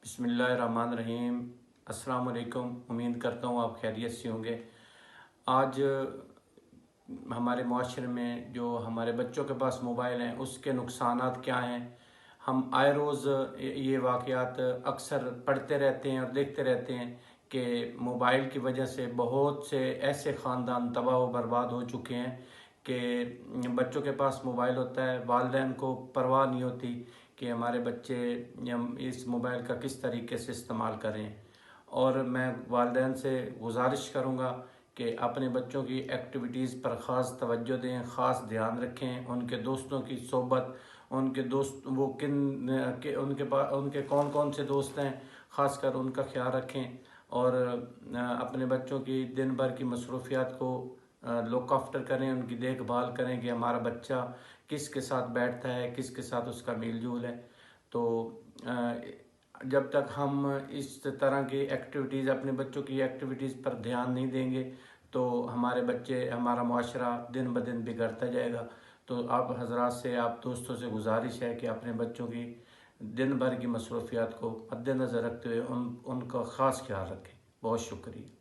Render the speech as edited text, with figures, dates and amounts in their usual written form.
बिस्मिल्लाहिर्रहमानिर्रहीम। अस्सलाम वालेकुम। उम्मीद करता हूँ आप खैरियत से होंगे। आज हमारे माशरे में जो हमारे बच्चों के पास मोबाइल हैं उसके नुकसानात क्या हैं, हम आए रोज़ ये वाक़यात अक्सर पढ़ते रहते हैं और देखते रहते हैं कि मोबाइल की वजह से बहुत से ऐसे ख़ानदान तबाह व बर्बाद हो चुके हैं कि बच्चों के पास मोबाइल होता है, वालिदैन को परवाह नहीं होती कि हमारे बच्चे इस मोबाइल का किस तरीके से इस्तेमाल करें। और मैं वालिदैन से गुजारिश करूँगा कि अपने बच्चों की एक्टिविटीज़ पर ख़ास तवज्जो दें, ख़ास ध्यान रखें, उनके दोस्तों की सोबत, उनके दोस्त वो उनके कौन कौन से दोस्त हैं, ख़ासकर उनका ख्याल रखें और अपने बच्चों की दिन भर की मसरूफियात को लुक आफ्टर करें, उनकी देखभाल करें कि हमारा बच्चा किसके साथ बैठता है, किसके साथ उसका मेल जोल है। तो जब तक हम इस तरह की एक्टिविटीज़, अपने बच्चों की एक्टिविटीज़ पर ध्यान नहीं देंगे तो हमारा मुआशरा दिन ब दिन बिगड़ता जाएगा। तो आप हजरात से, आप दोस्तों से गुजारिश है कि अपने बच्चों की दिन भर की मसरूफियात को मद्देनज़र रखते हुए उनका ख़ास ख्याल रखें। बहुत शुक्रिया।